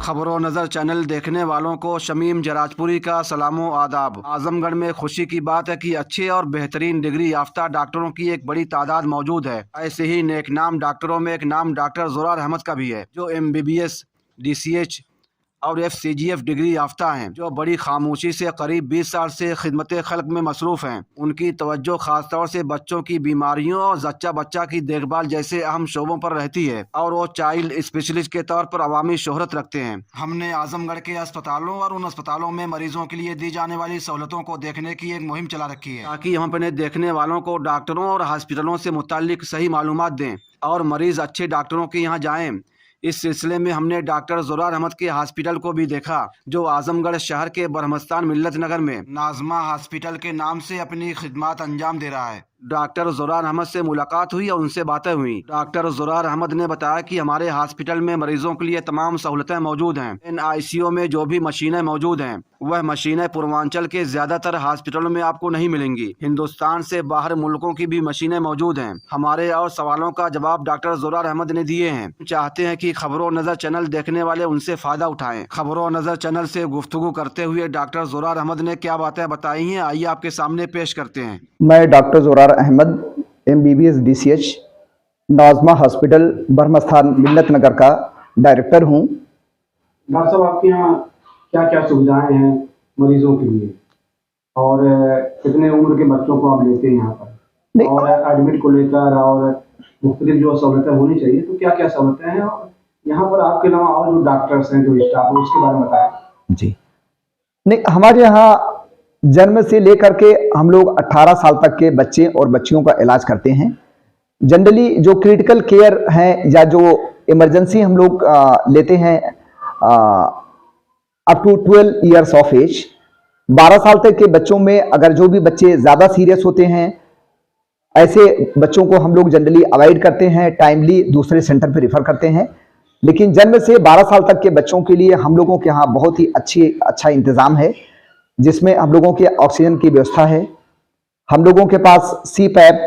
खबरों नज़र चैनल देखने वालों को शमीम जराजपुरी का सलामो आदाब। आजमगढ़ में खुशी की बात है कि अच्छे और बेहतरीन डिग्री याफ्ता डॉक्टरों की एक बड़ी तादाद मौजूद है। ऐसे ही नेक नाम डॉक्टरों में एक नाम डॉक्टर ज़ुरार अहमद का भी है, जो MBBS, DCH और FCGF डिग्री याफ्ता हैं, जो बड़ी खामोशी से करीब 20 साल से खिदमत खल्क में मसरूफ़ हैं। उनकी तवज्जो खासतौर से बच्चों की बीमारियों और जच्चा बच्चा की देखभाल जैसे अहम शोबों पर रहती है और वो चाइल्ड स्पेशलिस्ट के तौर पर अवामी शोहरत रखते हैं। हमने आजमगढ़ के अस्पतालों और उन अस्पतालों में मरीजों के लिए दी जाने वाली सहूलतों को देखने की एक मुहिम चला रखी है, ताकि हम अपने देखने वालों को डॉक्टरों और हॉस्पिटलों से मुताल्लिक सही मालूमात दें और मरीज अच्छे डॉक्टरों के यहाँ जाएं। इस सिलसिले में हमने डॉक्टर ज़ुरार अहमद के हॉस्पिटल को भी देखा, जो आजमगढ़ शहर के बरहमस्तान मिल्लत नगर में नाजमा हॉस्पिटल के नाम से अपनी खिदमत अंजाम दे रहा है। डॉक्टर ज़ुरार अहमद से मुलाकात हुई और उनसे बातें हुई। डॉक्टर ज़ुरार अहमद ने बताया कि हमारे हॉस्पिटल में मरीजों के लिए तमाम सहूलतें मौजूद हैं। इन ICU में जो भी मशीनें मौजूद हैं, वह मशीनें पूर्वांचल के ज्यादातर हॉस्पिटलों में आपको नहीं मिलेंगी। हिंदुस्तान से बाहर मुल्कों की भी मशीनें मौजूद हैं। हमारे और सवालों का जवाब डॉक्टर ज़ुरार अहमद ने दिए हैं। चाहते हैं कि खबरों नजर चैनल देखने वाले उनसे फायदा उठाएं। खबरों नजर चैनल से गुफ्तगू करते हुए डॉक्टर ज़ुरार अहमद ने क्या बातें बताई हैं, आइए आपके सामने पेश करते हैं। मैं doctor Zurar Ahmad MBBS DCH Nazma hospital Barhamsthan Millat Nagar का डायरेक्टर हूँ। डॉक्टर साहब, आपके यहाँ क्या क्या सुविधाएं हैं मरीजों के लिए, और कितने उम्र के बच्चों को आप लेते हैं यहाँ पर, और एडमिट को लेकर और मुख्तलिफ जो सहूलतें होनी चाहिए, तो क्या क्या सहूलतें हैं, और यहाँ पर आपके अलावा और जो डॉक्टर्स हैं, जो स्टाफ है, उसके बारे में बताएं। जी नहीं, हमारे यहाँ जन्म से लेकर के हम लोग 18 साल तक के बच्चे और बच्चियों का इलाज करते हैं। जनरली जो क्रिटिकल केयर हैं या जो इमरजेंसी हम लोग लेते हैं up to 12 years of age, 12 साल तक के बच्चों में अगर जो भी बच्चे ज़्यादा सीरियस होते हैं, ऐसे बच्चों को हम लोग जनरली अवॉइड करते हैं, टाइमली दूसरे सेंटर पर रिफ़र करते हैं। लेकिन जन्म से 12 साल तक के बच्चों के लिए हम लोगों के यहाँ बहुत ही अच्छा इंतज़ाम है, जिसमें हम लोगों के ऑक्सीजन की व्यवस्था है, हम लोगों के पास CPAP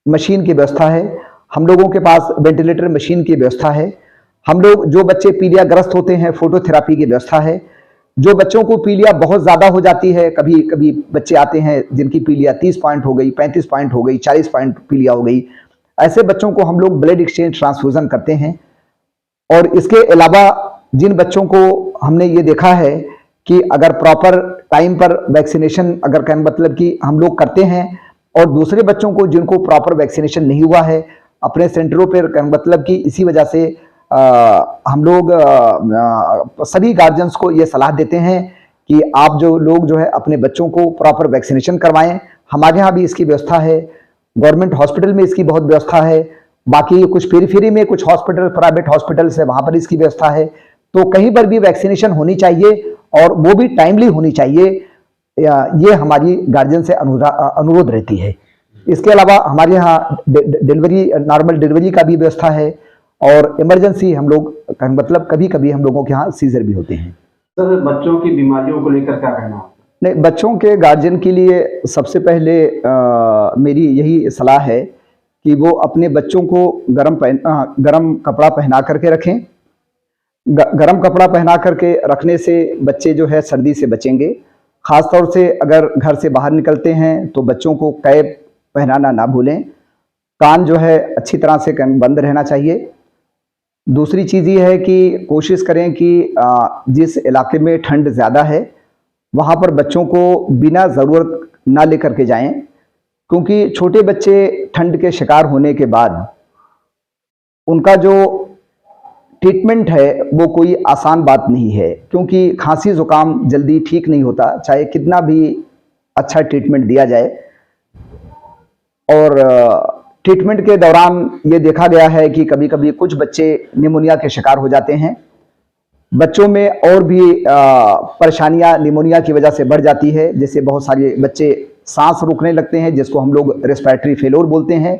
मशीन की व्यवस्था है, हम लोगों के पास वेंटिलेटर मशीन की व्यवस्था है, हम लोग जो बच्चे पीलिया ग्रस्त होते हैं फोटोथेरापी की व्यवस्था है। जो बच्चों को पीलिया बहुत ज़्यादा हो जाती है, कभी कभी बच्चे आते हैं जिनकी पीलिया 30 पॉइंट हो गई, 35 पॉइंट हो गई, 40 पॉइंट पीलिया हो गई, ऐसे बच्चों को हम लोग ब्लड एक्सचेंज ट्रांसफ्यूजन करते हैं। और इसके अलावा जिन बच्चों को हमने ये देखा है कि अगर प्रॉपर टाइम पर वैक्सीनेशन अगर कहने मतलब कि हम लोग करते हैं, और दूसरे बच्चों को जिनको प्रॉपर वैक्सीनेशन नहीं हुआ है अपने सेंटरों पर कहने मतलब कि इसी वजह से हम लोग सभी गार्जियंस को ये सलाह देते हैं कि आप जो लोग जो है अपने बच्चों को प्रॉपर वैक्सीनेशन करवाएं। हमारे यहाँ भी इसकी व्यवस्था है, गवर्नमेंट हॉस्पिटल में इसकी बहुत व्यवस्था है, बाकी कुछ पेरीफेरी में कुछ हॉस्पिटल प्राइवेट हॉस्पिटल्स है, वहाँ पर इसकी व्यवस्था है। तो कहीं पर भी वैक्सीनेशन होनी चाहिए और वो भी टाइमली होनी चाहिए, ये हमारी गार्जियन से अनुरोध रहती है। इसके अलावा हमारे यहाँ डिलीवरी नॉर्मल डिलीवरी का भी व्यवस्था है, और इमरजेंसी हम लोग मतलब कभी कभी हम लोगों के यहाँ सीजर भी होते हैं। सर, बच्चों की बीमारियों को लेकर क्या कहना है? नहीं, बच्चों के गार्जियन के लिए सबसे पहले मेरी यही सलाह है कि वो अपने बच्चों को गरम कपड़ा पहना करके रखें। गरम कपड़ा पहना करके रखने से बच्चे जो है सर्दी से बचेंगे। ख़ास तौर से अगर घर से बाहर निकलते हैं तो बच्चों को कैप पहनाना ना भूलें। कान जो है अच्छी तरह से बंद रहना चाहिए। दूसरी चीज़ ये है कि कोशिश करें कि जिस इलाके में ठंड ज़्यादा है वहाँ पर बच्चों को बिना ज़रूरत ना लेकर के जाएं, क्योंकि छोटे बच्चे ठंड के शिकार होने के बाद उनका जो ट्रीटमेंट है वो कोई आसान बात नहीं है, क्योंकि खांसी ज़ुकाम जल्दी ठीक नहीं होता, चाहे कितना भी अच्छा ट्रीटमेंट दिया जाए। और ट्रीटमेंट के दौरान ये देखा गया है कि कभी कभी कुछ बच्चे निमोनिया के शिकार हो जाते हैं। बच्चों में और भी परेशानियां निमोनिया की वजह से बढ़ जाती है, जैसे बहुत सारे बच्चे सांस रोकने लगते हैं, जिसको हम लोग रेस्पिरेटरी फेल्योर बोलते हैं।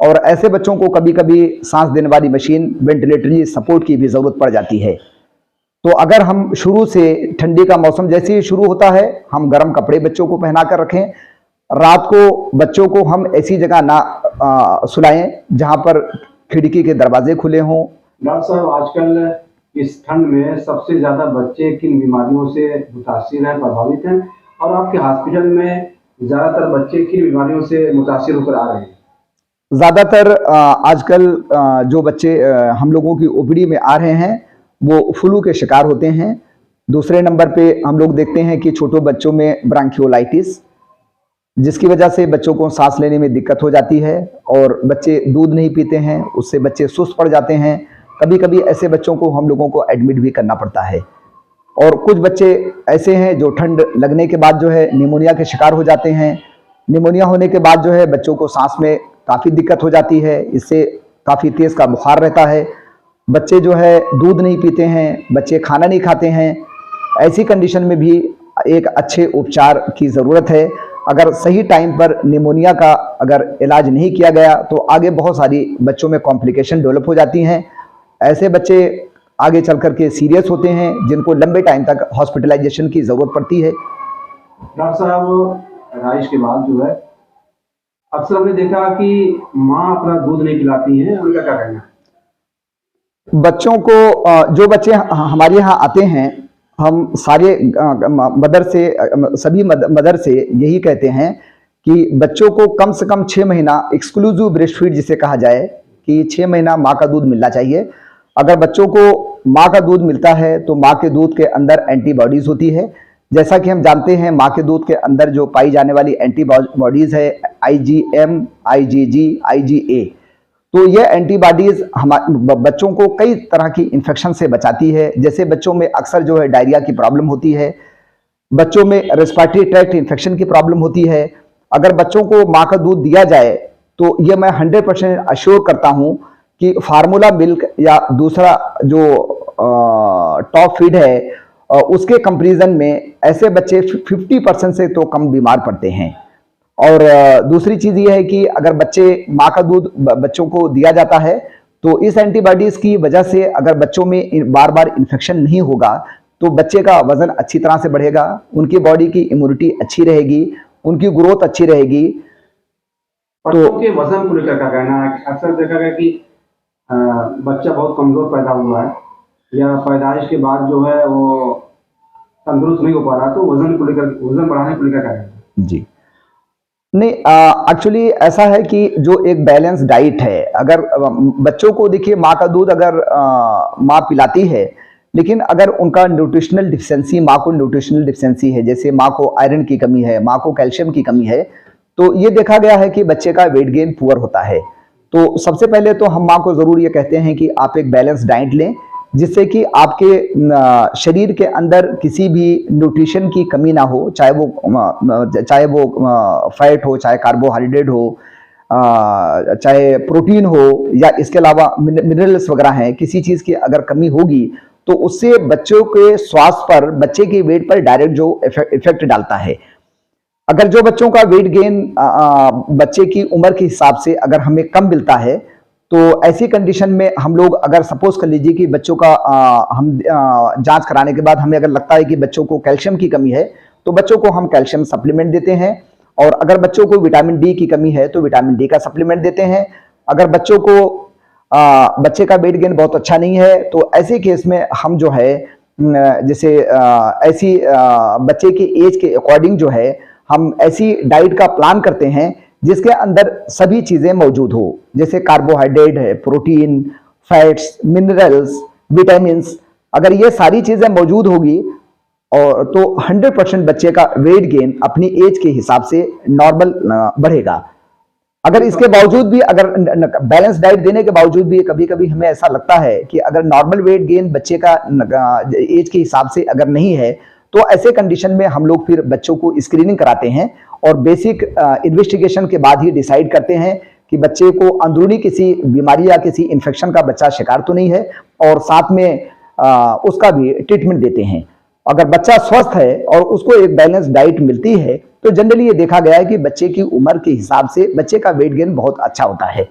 और ऐसे बच्चों को कभी कभी सांस देने वाली मशीन वेंटिलेटरी सपोर्ट की भी ज़रूरत पड़ जाती है। तो अगर हम शुरू से ठंडी का मौसम जैसे ही शुरू होता है, हम गर्म कपड़े बच्चों को पहना कर रखें। रात को बच्चों को हम ऐसी जगह ना सुलाएं जहां पर खिड़की के दरवाजे खुले हों। डॉक्टर साहब, आजकल इस ठंड में सबसे ज़्यादा बच्चे किन बीमारियों से मुतासिर हैं, प्रभावित हैं, और आपके हॉस्पिटल में ज़्यादातर बच्चे किन बीमारियों से मुतासिर होकर आ रहे हैं? ज़्यादातर आजकल जो बच्चे हम लोगों की ओपीडी में आ रहे हैं वो फ्लू के शिकार होते हैं। दूसरे नंबर पे हम लोग देखते हैं कि छोटे बच्चों में ब्रांकियोलाइटिस, जिसकी वजह से बच्चों को सांस लेने में दिक्कत हो जाती है और बच्चे दूध नहीं पीते हैं, उससे बच्चे सुस्त पड़ जाते हैं। कभी कभी ऐसे बच्चों को हम लोगों को एडमिट भी करना पड़ता है। और कुछ बच्चे ऐसे हैं जो ठंड लगने के बाद जो है निमोनिया के शिकार हो जाते हैं। निमोनिया होने के बाद जो है बच्चों को सांस में काफ़ी दिक्कत हो जाती है, इससे काफ़ी तेज़ का बुखार रहता है। बच्चे जो है दूध नहीं पीते हैं, बच्चे खाना नहीं खाते हैं। ऐसी कंडीशन में भी एक अच्छे उपचार की ज़रूरत है। अगर सही टाइम पर निमोनिया का अगर इलाज नहीं किया गया तो आगे बहुत सारी बच्चों में कॉम्प्लिकेशन डेवलप हो जाती हैं। ऐसे बच्चे आगे चल कर के सीरियस होते हैं, जिनको लंबे टाइम तक हॉस्पिटलाइजेशन की ज़रूरत पड़ती है। डॉक्टर साहब, राइश के बाद जो है अक्सर हमने देखा कि माँ अपना दूध नहीं पिलाती हैं, उनका क्या कहना है? बच्चों को जो बच्चे हमारे यहाँ आते हैं, हम सारे मदर से सभी मदर से यही कहते हैं कि बच्चों को कम से कम 6 महीना एक्सक्लूसिव ब्रेस्ट फीड जिसे कहा जाए कि 6 महीना माँ का दूध मिलना चाहिए। अगर बच्चों को माँ का दूध मिलता है तो माँ के दूध के अंदर एंटीबॉडीज होती है। जैसा कि हम जानते हैं माँ के दूध के अंदर जो पाई जाने वाली एंटीबॉडीज है IgM, IgG, IgA, तो ये एंटीबॉडीज बच्चों को कई तरह की इन्फेक्शन से बचाती है। जैसे बच्चों में अक्सर जो है डायरिया की प्रॉब्लम होती है, बच्चों में रेस्पिरेटरी ट्रैक्ट इन्फेक्शन की प्रॉब्लम होती है। अगर बच्चों को माँ का दूध दिया जाए तो ये मैं 100% अश्योर करता हूँ कि फार्मूला मिल्क या दूसरा जो टॉप फीड है उसके कंपैरिजन में ऐसे बच्चे 50% से तो कम बीमार पड़ते हैं। और दूसरी चीज ये है कि अगर बच्चे माँ का दूध बच्चों को दिया जाता है तो इस एंटीबॉडीज की वजह से अगर बच्चों में बार बार इन्फेक्शन नहीं होगा तो बच्चे का वजन अच्छी तरह से बढ़ेगा, उनकी बॉडी की इम्यूनिटी अच्छी रहेगी, उनकी ग्रोथ अच्छी रहेगी। बच्चों के वजन को लेकर क्या कहना है? अक्सर देखा गया कि बच्चा बहुत कमजोर पैदा हुआ है या पैदाइश के बाद जो है वो तंदुरुस्त नहीं हो पा रहा, तो वजन को लेकर, वजन बढ़ाने को लेकर क्या कहना है? जी नहीं, एक्चुअली ऐसा है कि जो एक बैलेंस डाइट है, अगर बच्चों को देखिए माँ का दूध अगर माँ पिलाती है, लेकिन अगर उनका न्यूट्रिशनल डिफिशियंसी, माँ को न्यूट्रिशनल डिफिशियंसी है, जैसे माँ को आयरन की कमी है, माँ को कैल्शियम की कमी है, तो ये देखा गया है कि बच्चे का वेट गेन पुअर होता है। तो सबसे पहले तो हम माँ को जरूर ये कहते हैं कि आप एक बैलेंस डाइट लें, जिससे कि आपके शरीर के अंदर किसी भी न्यूट्रिशन की कमी ना हो, चाहे वो फैट हो, चाहे कार्बोहाइड्रेट हो, चाहे प्रोटीन हो, या इसके अलावा मिनरल्स वगैरह हैं, किसी चीज़ की अगर कमी होगी तो उससे बच्चों के स्वास्थ्य पर, बच्चे के वेट पर डायरेक्ट जो इफेक्ट डालता है। अगर जो बच्चों का वेट गेन बच्चे की उम्र के हिसाब से अगर हमें कम मिलता है तो ऐसी कंडीशन में हम लोग अगर सपोज कर लीजिए कि बच्चों का हम जांच कराने के बाद हमें अगर लगता है कि बच्चों को कैल्शियम की कमी है तो बच्चों को हम कैल्शियम सप्लीमेंट देते हैं। और अगर बच्चों को विटामिन डी की कमी है तो विटामिन डी का सप्लीमेंट देते हैं। अगर बच्चों को बच्चे का वेट गेन बहुत अच्छा नहीं है तो ऐसे केस में हम जो है जैसे ऐसी बच्चे की एज के अकॉर्डिंग जो है हम ऐसी डाइट का प्लान करते हैं जिसके अंदर सभी चीजें मौजूद हो, जैसे कार्बोहाइड्रेट है, प्रोटीन, फैट्स, मिनरल्स, विटामिन्स। अगर ये सारी चीजें मौजूद होगी और तो 100% बच्चे का वेट गेन अपनी एज के हिसाब से नॉर्मल बढ़ेगा। अगर इसके बावजूद भी, अगर बैलेंस डाइट देने के बावजूद भी कभी कभी हमें ऐसा लगता है कि अगर नॉर्मल वेट गेन बच्चे का एज के हिसाब से अगर नहीं है तो ऐसे कंडीशन में हम लोग फिर बच्चों को स्क्रीनिंग कराते हैं और बेसिक इन्वेस्टिगेशन के बाद ही डिसाइड करते हैं कि बच्चे को अंदरूनी किसी बीमारी या किसी इन्फेक्शन का बच्चा शिकार तो नहीं है, और साथ में उसका भी ट्रीटमेंट देते हैं। अगर बच्चा स्वस्थ है और उसको एक बैलेंस डाइट मिलती है तो जनरली ये देखा गया है कि बच्चे की उम्र के हिसाब से बच्चे का वेट गेन बहुत अच्छा होता है।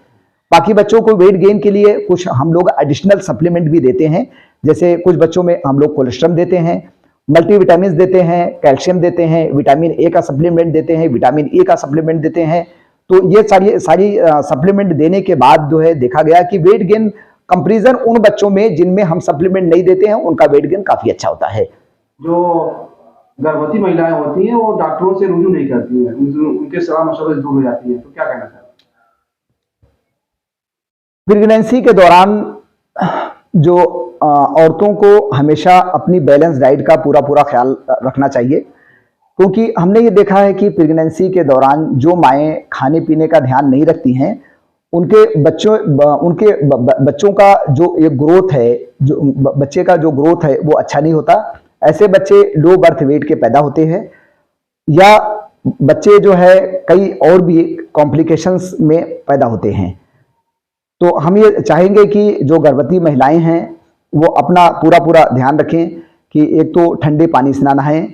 बाकी बच्चों को वेट गेन के लिए कुछ हम लोग एडिशनल सप्लीमेंट भी देते हैं, जैसे कुछ बच्चों में हम लोग कोलेस्ट्रम देते हैं, मल्टीविटामिन देते हैं, कैल्शियम देते हैं, विटामिन ए का सप्लीमेंट देते हैं, विटामिन ए का सप्लीमेंट देते हैं। तो ये सारी सप्लीमेंट देने के बाद जो है देखा गया कि वेट गेन कंपैरिजन उन बच्चों में जिनमें हम सप्लीमेंट नहीं देते हैं उनका वेट गेन काफी अच्छा होता है। जो गर्भवती महिलाएं होती हैं वो डॉक्टरों से रुजू नहीं करती हैं, उनके सलाह मशवरे से दूर हो जाती हैं, तो क्या कहना चाहते हैं? प्रेगनेंसी के दौरान जो औरतों को हमेशा अपनी बैलेंस डाइट का पूरा पूरा ख्याल रखना चाहिए, क्योंकि हमने ये देखा है कि प्रेगनेंसी के दौरान जो माएँ खाने पीने का ध्यान नहीं रखती हैं उनके बच्चों का जो एक ग्रोथ है, जो बच्चे का जो ग्रोथ है वो अच्छा नहीं होता। ऐसे बच्चे लो बर्थ वेट के पैदा होते हैं या बच्चे जो है कई और भी कॉम्प्लिकेशंस में पैदा होते हैं। तो हम ये चाहेंगे कि जो गर्भवती महिलाएं हैं वो अपना पूरा पूरा ध्यान रखें कि एक तो ठंडे पानी से ना नहाएं,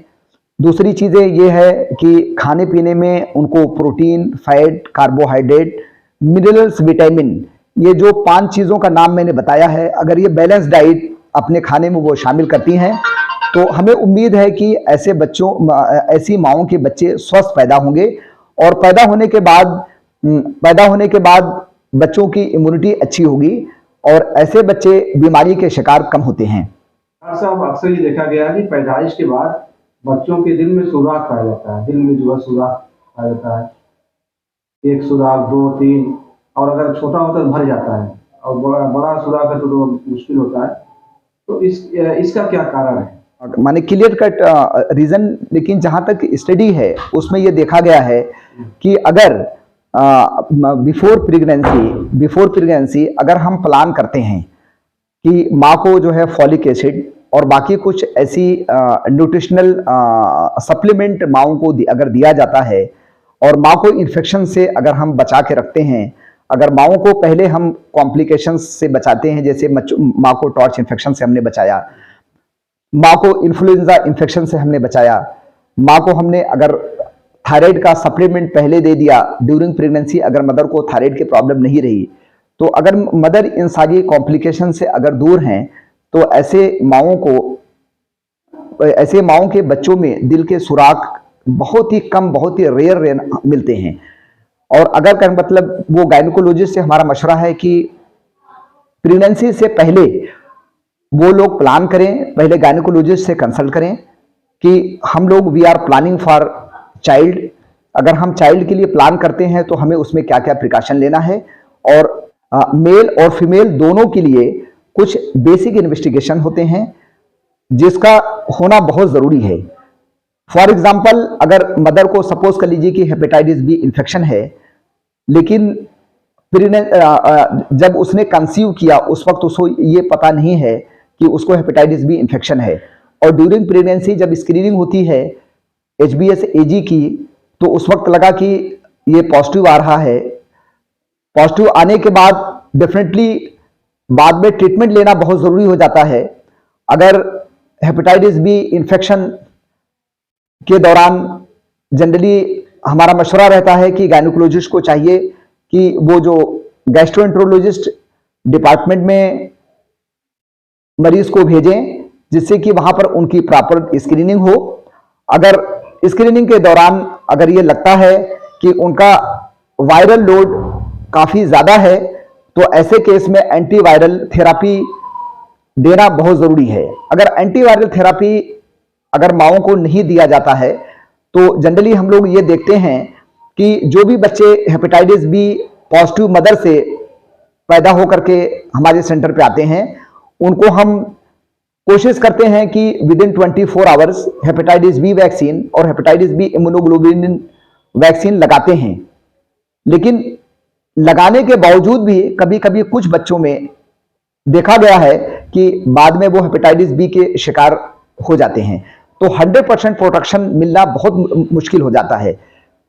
दूसरी चीज़ें ये है कि खाने पीने में उनको protein, fat, carbohydrate, minerals, vitamin, ये जो 5 चीज़ों का नाम मैंने बताया है, अगर ये बैलेंस डाइट अपने खाने में वो शामिल करती हैं तो हमें उम्मीद है कि ऐसी माँओं के बच्चे स्वस्थ पैदा होंगे और पैदा होने के बाद बच्चों की इम्यूनिटी अच्छी होगी और ऐसे बच्चे बीमारी के शिकार कम होते हैं। डॉक्टर साहब, अक्सर ये देखा गया है कि पैदाइश के बाद बच्चों के दिल में सुराख पाया जाता है, दिल में जो है सुराख पाया जाता है, 1 सुराख, 2, 3, और अगर छोटा होता है तो भर जाता है, और बड़ा सुराख है तो मुश्किल होता है। तो इसका क्या कारण है? माने क्लियर कट रीजन, लेकिन जहां तक स्टडी है उसमें यह देखा गया है कि अगर बिफोर प्रेगनेंसी अगर हम प्लान करते हैं कि माँ को जो है फॉलिक एसिड और बाकी कुछ ऐसी न्यूट्रिशनल सप्लीमेंट माँओं को अगर दिया जाता है और माँ को इन्फेक्शन से अगर हम बचा के रखते हैं, अगर माँओं को पहले हम कॉम्प्लिकेशंस से बचाते हैं, जैसे माँ को टॉर्च इन्फेक्शन से हमने बचाया, माँ को इन्फ्लुएंजा इन्फेक्शन से हमने बचाया, माँ को हमने अगर थायराइड का सप्लीमेंट पहले दे दिया ड्यूरिंग प्रेगनेंसी, अगर मदर को थायराइड की प्रॉब्लम नहीं रही, तो अगर मदर इन सारी कॉम्प्लिकेशन से अगर दूर हैं तो ऐसे माँओं के बच्चों में दिल के सुराख बहुत ही कम, बहुत ही रेयर मिलते हैं। और अगर मतलब वो गायनेकोलॉजिस्ट से हमारा मशवरा है कि प्रेगनेंसी से पहले वो लोग प्लान करें, पहले गायनेकोलॉजिस्ट से कंसल्ट करें कि हम लोग we are planning for child, अगर हम चाइल्ड के लिए प्लान करते हैं तो हमें उसमें क्या क्या प्रिकॉशन लेना है, और मेल और फीमेल दोनों के लिए कुछ बेसिक इन्वेस्टिगेशन होते हैं जिसका होना बहुत जरूरी है। फॉर एग्जाम्पल, अगर मदर को सपोज कर लीजिए कि हेपेटाइटिस बी इन्फेक्शन है, लेकिन जब उसने कंसीव किया उस वक्त उसको ये पता नहीं है कि उसको हेपेटाइटिस बी इन्फेक्शन है, और ड्यूरिंग प्रेगनेंसी जब स्क्रीनिंग होती है HbS-Ag की, तो उस वक्त लगा कि ये पॉजिटिव आ रहा है। पॉजिटिव आने के बाद डेफिनेटली बाद में ट्रीटमेंट लेना बहुत जरूरी हो जाता है। अगर हेपेटाइटिस बी इन्फेक्शन के दौरान जनरली हमारा मशवरा रहता है कि गायनेकोलॉजिस्ट को चाहिए कि वो जो गैस्ट्रोएंटरोलॉजिस्ट डिपार्टमेंट में मरीज को भेजें, जिससे कि वहां पर उनकी प्रॉपर स्क्रीनिंग हो। अगर स्क्रीनिंग के दौरान अगर ये लगता है कि उनका वायरल लोड काफी ज्यादा है, तो ऐसे केस में एंटीवायरल थेरापी देना बहुत जरूरी है। अगर एंटीवायरल थेरापी अगर माँओं को नहीं दिया जाता है तो जनरली हम लोग ये देखते हैं कि जो भी बच्चे हेपेटाइटिस बी पॉजिटिव मदर से पैदा होकर के हमारे सेंटर पे आते हैं, उनको हम कोशिश करते हैं कि within 24 hours hepatitis B vaccine और हेपेटाइटिस बी इम्यूनोग्लोबुलिन वैक्सीन लगाते हैं। लेकिन लगाने के बावजूद भी कभी कभी कुछ बच्चों में देखा गया है कि बाद में वो हेपेटाइटिस बी के शिकार हो जाते हैं, तो 100% प्रोटेक्शन मिलना बहुत मुश्किल हो जाता है।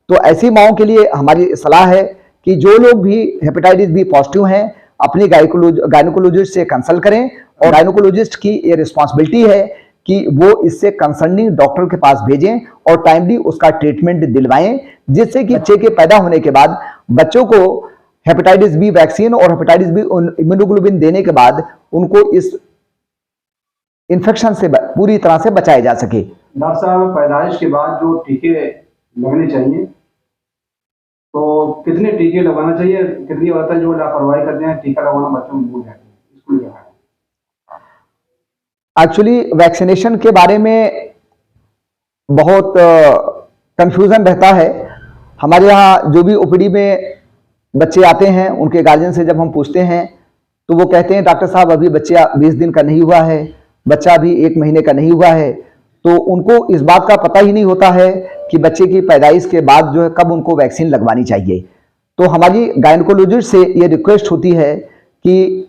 तो ऐसी माँओं के लिए हमारी सलाह है कि जो लोग भी हेपेटाइटिस बी पॉजिटिव हैं अपनी गायनेकोलॉजिस्ट से कंसल्ट करें, और गायनेकोलॉजिस्ट की ये रिस्पॉन्सिबिलिटी है कि वो इससे कंसर्निंग डॉक्टर के पास भेजें और टाइमली उसका ट्रीटमेंट दिलवाएं, जिससे कि बच्चे के पैदा होने के बाद बच्चों को हेपेटाइटिस बी वैक्सीन और हेपेटाइटिस बी इम्यूनोग्लोबुलिन देने के बाद उनको इस इन्फेक्शन से पूरी तरह से बचाया जा सके। डॉक्टर साहब, पैदाइश के बाद जो टीके लगने चाहिए, तो कितने टीके लगवाना चाहिए? कितनी औरतें जो लापरवाही करते हैं टीका लगवाना बच्चों में भूल जाती है, एक्चुअली वैक्सीनेशन के बारे में बहुत कंफ्यूजन रहता है। हमारे यहाँ जो भी ओपीडी में बच्चे आते हैं, उनके गार्जियन से जब हम पूछते हैं तो वो कहते हैं डॉक्टर साहब अभी बच्चा 20 दिन का नहीं हुआ है, बच्चा अभी 1 महीने का नहीं हुआ है। तो उनको इस बात का पता ही नहीं होता है कि बच्चे की पैदाइश के बाद जो है कब उनको वैक्सीन लगवानी चाहिए। तो हमारी गायनेकोलॉजिस्ट से ये रिक्वेस्ट होती है कि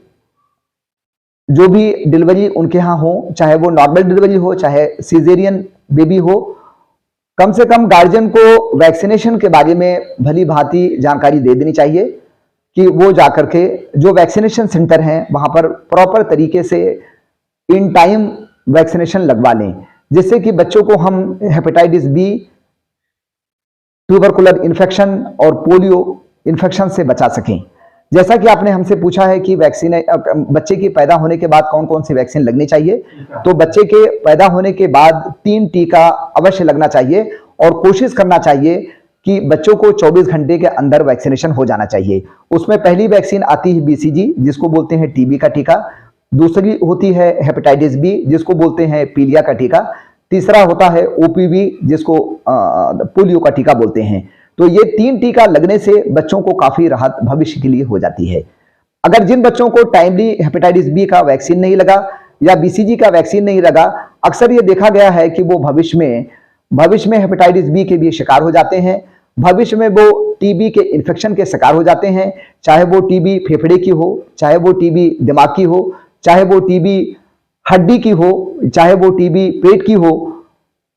जो भी डिलीवरी उनके यहाँ हो, चाहे वो नॉर्मल डिलीवरी हो चाहे सीजेरियन बेबी हो, कम से कम गार्जियन को वैक्सीनेशन के बारे में भली भांति जानकारी दे देनी चाहिए कि वो जाकर के जो वैक्सीनेशन सेंटर हैं वहां पर प्रॉपर तरीके से इन टाइम वैक्सीनेशन लगवा लें, जिससे कि बच्चों को हम हेपेटाइटिस बी, ट्यूबरकुलर इन्फेक्शन और पोलियो इन्फेक्शन से बचा सकें। जैसा कि आपने हमसे पूछा है कि वैक्सीन बच्चे के पैदा होने के बाद कौन कौन सी वैक्सीन लगनी चाहिए, तो बच्चे के पैदा होने के बाद 3 टीका अवश्य लगना चाहिए और कोशिश करना चाहिए कि बच्चों को 24 घंटे के अंदर वैक्सीनेशन हो जाना चाहिए। उसमें पहली वैक्सीन आती है बीसीजी, जिसको बोलते हैं टीबी का टीका। दूसरी होती है हेपेटाइटिस बी, जिसको बोलते हैं पीलिया का टीका। तीसरा होता है ओपीवी, जिसको पोलियो का टीका बोलते हैं। तो ये 3 टीका लगने से बच्चों को काफी राहत भविष्य के लिए हो जाती है। अगर जिन बच्चों को टाइमली हेपेटाइटिस बी का वैक्सीन नहीं लगा या बीसीजी का वैक्सीन नहीं लगा, अक्सर ये देखा गया है कि वो भविष्य में हेपेटाइटिस बी के भी शिकार हो जाते हैं। भविष्य में वो टीबी के इन्फेक्शन के शिकार हो जाते हैं, चाहे वो टीबी फेफड़े की हो, चाहे वो टीबी दिमाग की हो, चाहे वो टीबी हड्डी की हो, चाहे वो टीबी पेट की हो।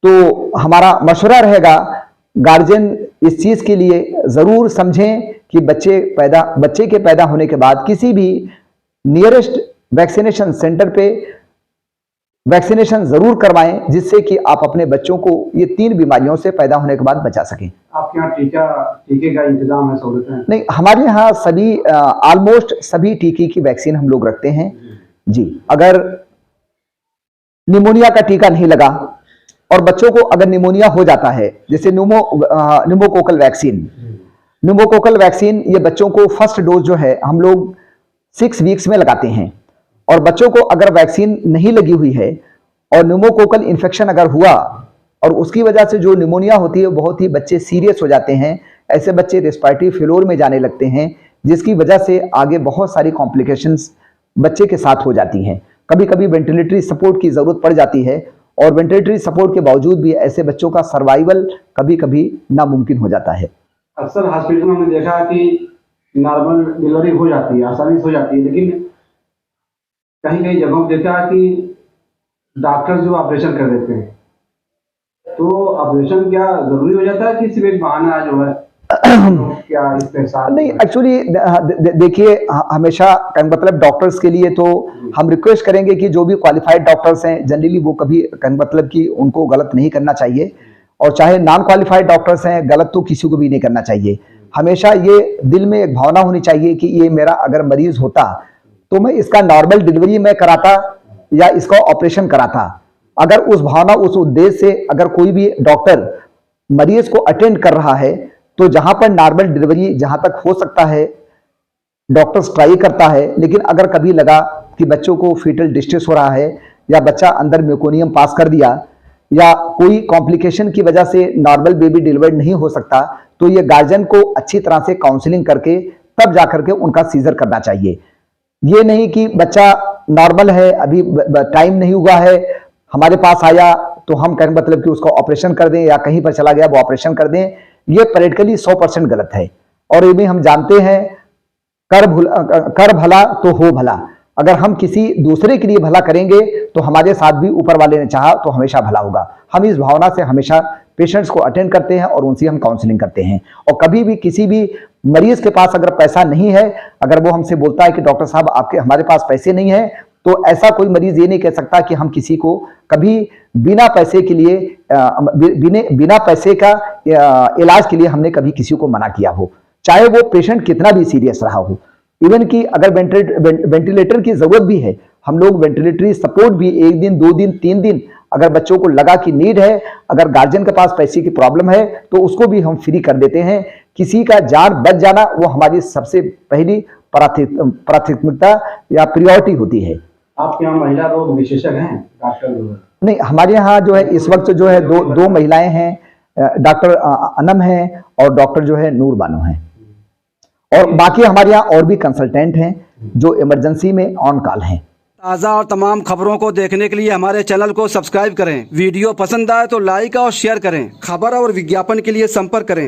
तो हमारा मशवरा रहेगा गार्जियन इस चीज के लिए जरूर समझें कि बच्चे के पैदा होने के बाद किसी भी नियरेस्ट वैक्सीनेशन सेंटर पे वैक्सीनेशन जरूर करवाएं, जिससे कि आप अपने बच्चों को ये 3 बीमारियों से पैदा होने के बाद बचा सकें। आपके यहाँ टीके का इंतजाम है, सहूलत है? नहीं, हमारे यहाँ सभी ऑलमोस्ट सभी टीके की वैक्सीन हम लोग रखते हैं जी। अगर निमोनिया का टीका नहीं लगा और बच्चों को अगर निमोनिया हो जाता है, जैसे न्यूमोकोकल वैक्सीन, ये बच्चों को फर्स्ट डोज जो है हम लोग 6 वीक्स में लगाते हैं। और बच्चों को अगर वैक्सीन नहीं लगी हुई है और न्यूमोकोकल इन्फेक्शन अगर हुआ और उसकी वजह से जो निमोनिया होती है, बहुत ही बच्चे सीरियस हो जाते हैं। ऐसे बच्चे रेस्पिरेटरी फेल्योर में जाने लगते हैं, जिसकी वजह से आगे बहुत सारी कॉम्प्लिकेशंस बच्चे के साथ हो जाती हैं। कभी कभी वेंटिलेटरी सपोर्ट की जरूरत पड़ जाती है और वेंटिलेटरी सपोर्ट के बावजूद भी ऐसे बच्चों का सर्वाइवल कभी कभी नामुमकिन हो जाता है। अक्सर हॉस्पिटल में हमने देखा कि नॉर्मल डिलीवरी हो जाती है, आसानी से हो जाती है, लेकिन कहीं कहीं जगहों पर देखा कि डॉक्टर जो ऑपरेशन कर देते हैं, तो ऑपरेशन क्या जरूरी हो जाता है कि सिर्फ एक बहाना जो है क्या इस पे साथ? नहीं, एक्चुअली देखिए, हमेशा मतलब डॉक्टर्स के लिए तो हम रिक्वेस्ट करेंगे कि जो भी क्वालिफाइड डॉक्टर्स हैं, जनरली वो कभी मतलब कि उनको गलत नहीं करना चाहिए। और चाहे नॉन क्वालिफाइड डॉक्टर्स हैं, गलत तो किसी को भी नहीं करना चाहिए। हमेशा ये दिल में एक भावना होनी चाहिए कि ये मेरा अगर मरीज होता तो मैं इसका नॉर्मल डिलीवरी में कराता या इसका ऑपरेशन कराता। अगर उस भावना, उस उद्देश्य से अगर कोई भी डॉक्टर मरीज को अटेंड कर रहा है, तो जहां पर नॉर्मल डिलीवरी जहां तक हो सकता है डॉक्टर्स ट्राई करता है। लेकिन अगर कभी लगा कि बच्चों को फीटल डिस्ट्रेस हो रहा है या बच्चा अंदर मेकोनियम पास कर दिया या कोई कॉम्प्लिकेशन की वजह से नॉर्मल बेबी डिलीवर्ड नहीं हो सकता, तो ये गार्जियन को अच्छी तरह से काउंसलिंग करके तब जाकर के उनका सीजर करना चाहिए। ये नहीं कि बच्चा नॉर्मल है, अभी टाइम नहीं हुआ है, हमारे पास आया तो हम कहें मतलब कि उसका ऑपरेशन कर दें या कहीं पर चला गया वो ऑपरेशन कर दें। ये प्रैक्टिकली 100% गलत है। और ये भी हम जानते हैं, कर भला तो हो भला। अगर हम किसी दूसरे के लिए भला करेंगे तो हमारे साथ भी ऊपर वाले ने चाहा तो हमेशा भला होगा। हम इस भावना से हमेशा पेशेंट्स को अटेंड करते हैं और उनसे हम काउंसलिंग करते हैं। और कभी भी किसी भी मरीज के पास अगर पैसा नहीं है, अगर वो हमसे बोलता है कि डॉक्टर साहब आपके हमारे पास पैसे नहीं है, तो ऐसा कोई मरीज ये नहीं कह सकता कि हम किसी को कभी बिना पैसे के लिए बिना पैसे का इलाज के लिए हमने कभी किसी को मना किया हो, चाहे वो पेशेंट कितना भी सीरियस रहा हो। इवन कि अगर वेंटिलेटर की जरूरत भी है, हम लोग वेंटिलेटरी सपोर्ट भी 1 दिन 2 दिन 3 दिन अगर बच्चों को लगा कि नीड है, अगर गार्जियन के पास पैसे की प्रॉब्लम है तो उसको भी हम फ्री कर देते हैं। किसी का जान बच जाना वो हमारी सबसे पहली प्राथमिकता या प्रायोरिटी होती है। आपके यहाँ महिला रोग विशेषज्ञ हैं डॉक्टर जो है? नहीं, हमारे यहाँ जो है इस वक्त जो है दो महिलाएं हैं, डॉक्टर अनम है और डॉक्टर जो है नूर बानो है, और बाकी हमारे यहाँ और भी कंसल्टेंट हैं जो इमरजेंसी में ऑन कॉल हैं। ताज़ा और तमाम खबरों को देखने के लिए हमारे चैनल को सब्सक्राइब करें। वीडियो पसंद आए तो लाइक और शेयर करें। खबर और विज्ञापन के लिए संपर्क करें।